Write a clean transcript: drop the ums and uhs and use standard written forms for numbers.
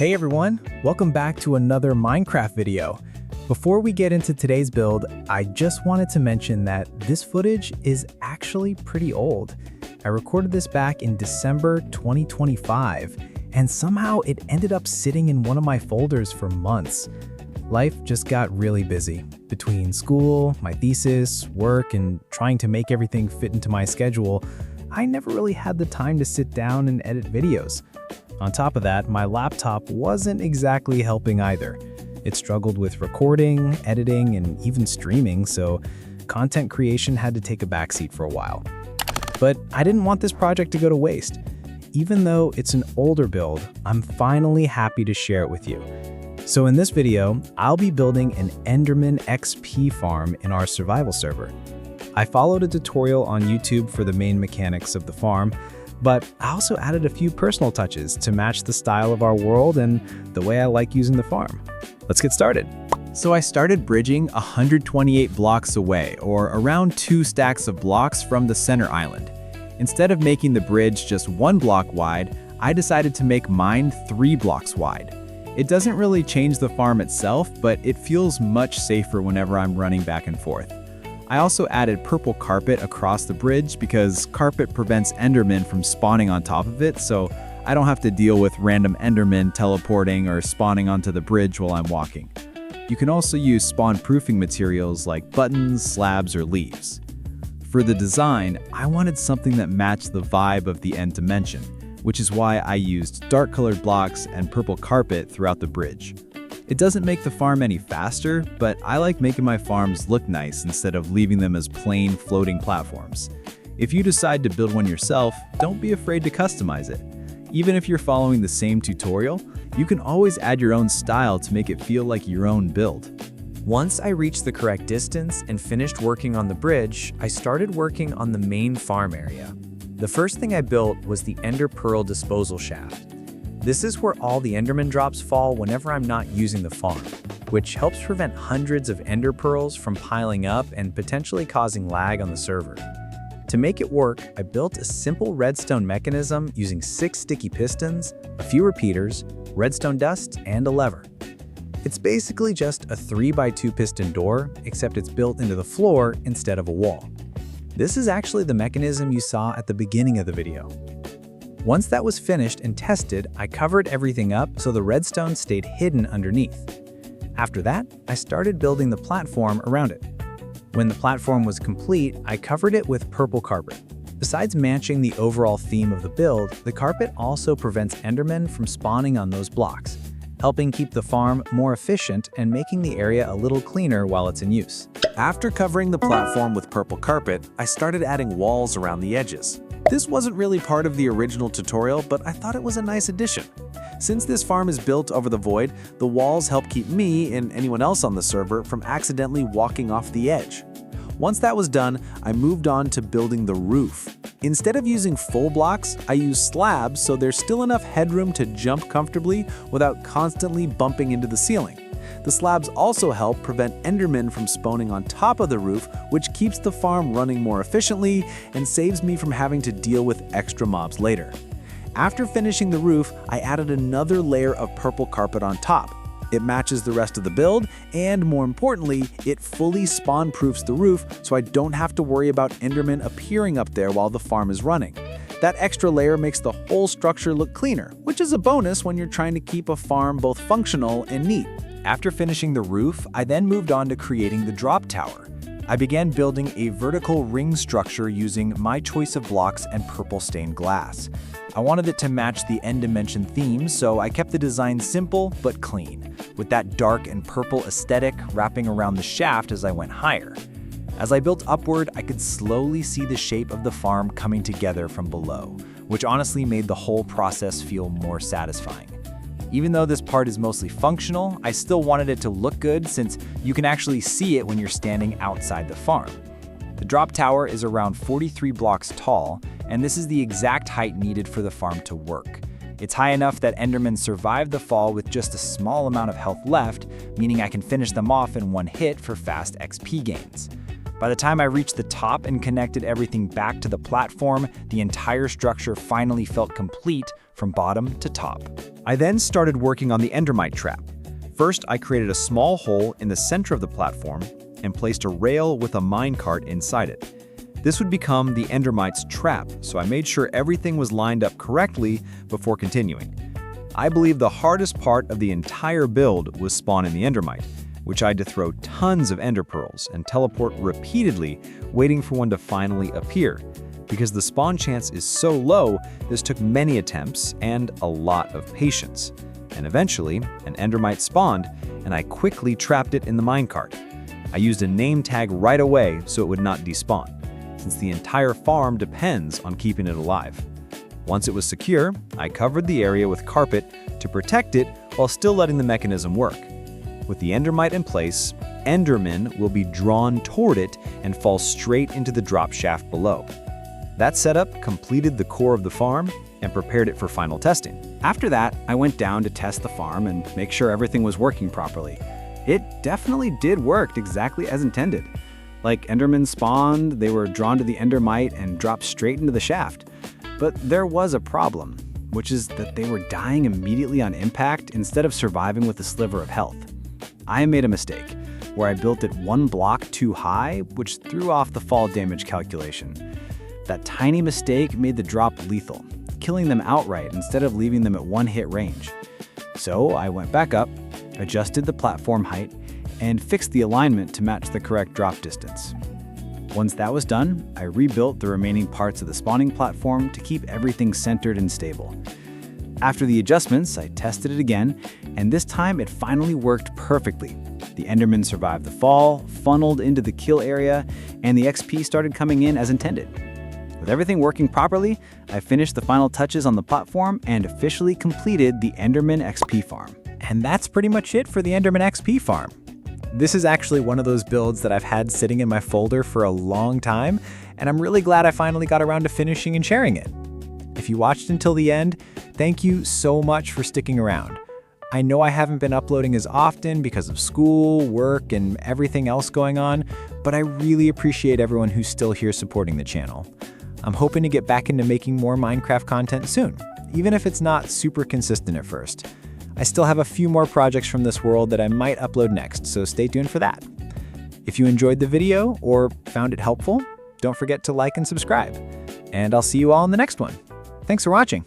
Hey everyone, welcome back to another Minecraft video. Before we get into today's build, I just wanted to mention that this footage is actually pretty old. I recorded this back in December 2025, and somehow it ended up sitting in one of my folders for months. Life just got really busy. Between school, my thesis, work, and trying to make everything fit into my schedule, I never really had the time to sit down and edit videos. On top of that, my laptop wasn't exactly helping either. It struggled with recording, editing, and even streaming, so content creation had to take a backseat for a while. But I didn't want this project to go to waste. Even though it's an older build, I'm finally happy to share it with you. So in this video, I'll be building an Enderman XP Farm in our survival server. I followed a tutorial on YouTube for the main mechanics of the farm, but I also added a few personal touches to match the style of our world and the way I like using the farm. Let's get started. So I started bridging 128 blocks away, or around 2 stacks of blocks from the center island. Instead of making the bridge just 1 block wide, I decided to make mine 3 blocks wide. It doesn't really change the farm itself, but it feels much safer whenever I'm running back and forth. I also added purple carpet across the bridge because carpet prevents Endermen from spawning on top of it, so I don't have to deal with random Endermen teleporting or spawning onto the bridge while I'm walking. You can also use spawn-proofing materials like buttons, slabs, or leaves. For the design, I wanted something that matched the vibe of the end dimension, which is why I used dark-colored blocks and purple carpet throughout the bridge. It doesn't make the farm any faster, but I like making my farms look nice instead of leaving them as plain floating platforms. If you decide to build one yourself, don't be afraid to customize it. Even if you're following the same tutorial, you can always add your own style to make it feel like your own build. Once I reached the correct distance and finished working on the bridge, I started working on the main farm area. The first thing I built was the Ender Pearl disposal shaft. This is where all the Enderman drops fall whenever I'm not using the farm, which helps prevent hundreds of Ender Pearls from piling up and potentially causing lag on the server. To make it work, I built a simple redstone mechanism using 6 sticky pistons, a few repeaters, redstone dust, and a lever. It's basically just a 3x2 piston door, except it's built into the floor instead of a wall. This is actually the mechanism you saw at the beginning of the video. Once that was finished and tested, I covered everything up so the redstone stayed hidden underneath. After that, I started building the platform around it. When the platform was complete, I covered it with purple carpet. Besides matching the overall theme of the build, the carpet also prevents Endermen from spawning on those blocks, helping keep the farm more efficient and making the area a little cleaner while it's in use. After covering the platform with purple carpet, I started adding walls around the edges. This wasn't really part of the original tutorial, but I thought it was a nice addition. Since this farm is built over the void, the walls help keep me and anyone else on the server from accidentally walking off the edge. Once that was done, I moved on to building the roof. Instead of using full blocks, I used slabs so there's still enough headroom to jump comfortably without constantly bumping into the ceiling. The slabs also help prevent Endermen from spawning on top of the roof, which keeps the farm running more efficiently and saves me from having to deal with extra mobs later. After finishing the roof, I added another layer of purple carpet on top. It matches the rest of the build, and more importantly, it fully spawn-proofs the roof so I don't have to worry about Endermen appearing up there while the farm is running. That extra layer makes the whole structure look cleaner, which is a bonus when you're trying to keep a farm both functional and neat. After finishing the roof, I then moved on to creating the drop tower. I began building a vertical ring structure using my choice of blocks and purple stained glass. I wanted it to match the end dimension theme, so I kept the design simple but clean, with that dark and purple aesthetic wrapping around the shaft as I went higher. As I built upward, I could slowly see the shape of the farm coming together from below, which honestly made the whole process feel more satisfying. Even though this part is mostly functional, I still wanted it to look good since you can actually see it when you're standing outside the farm. The drop tower is around 43 blocks tall, and this is the exact height needed for the farm to work. It's high enough that Endermen survive the fall with just a small amount of health left, meaning I can finish them off in one hit for fast XP gains. By the time I reached the top and connected everything back to the platform, the entire structure finally felt complete from bottom to top. I then started working on the Endermite trap. First, I created a small hole in the center of the platform and placed a rail with a minecart inside it. This would become the Endermite's trap, so I made sure everything was lined up correctly before continuing. I believe the hardest part of the entire build was spawning the Endermite, which I had to throw tons of ender pearls and teleport repeatedly, waiting for one to finally appear. Because the spawn chance is so low, this took many attempts and a lot of patience. And eventually, an Endermite spawned, and I quickly trapped it in the minecart. I used a name tag right away so it would not despawn, since the entire farm depends on keeping it alive. Once it was secure, I covered the area with carpet to protect it while still letting the mechanism work. With the Endermite in place, Endermen will be drawn toward it and fall straight into the drop shaft below. That setup completed the core of the farm and prepared it for final testing. After that, I went down to test the farm and make sure everything was working properly. It definitely did work exactly as intended. Like Endermen spawned, they were drawn to the Endermite and dropped straight into the shaft. But there was a problem, which is that they were dying immediately on impact instead of surviving with a sliver of health. I made a mistake, where I built it one block too high, which threw off the fall damage calculation. That tiny mistake made the drop lethal, killing them outright instead of leaving them at one-hit range. So I went back up, adjusted the platform height, and fixed the alignment to match the correct drop distance. Once that was done, I rebuilt the remaining parts of the spawning platform to keep everything centered and stable. After the adjustments, I tested it again, and this time it finally worked perfectly. The Endermen survived the fall, funneled into the kill area, and the XP started coming in as intended. With everything working properly, I finished the final touches on the platform and officially completed the Enderman XP Farm. And that's pretty much it for the Enderman XP Farm. This is actually one of those builds that I've had sitting in my folder for a long time, and I'm really glad I finally got around to finishing and sharing it. If you watched until the end, thank you so much for sticking around. I know I haven't been uploading as often because of school, work, and everything else going on, but I really appreciate everyone who's still here supporting the channel. I'm hoping to get back into making more Minecraft content soon, even if it's not super consistent at first. I still have a few more projects from this world that I might upload next, so stay tuned for that. If you enjoyed the video or found it helpful, don't forget to like and subscribe. And I'll see you all in the next one. Thanks for watching.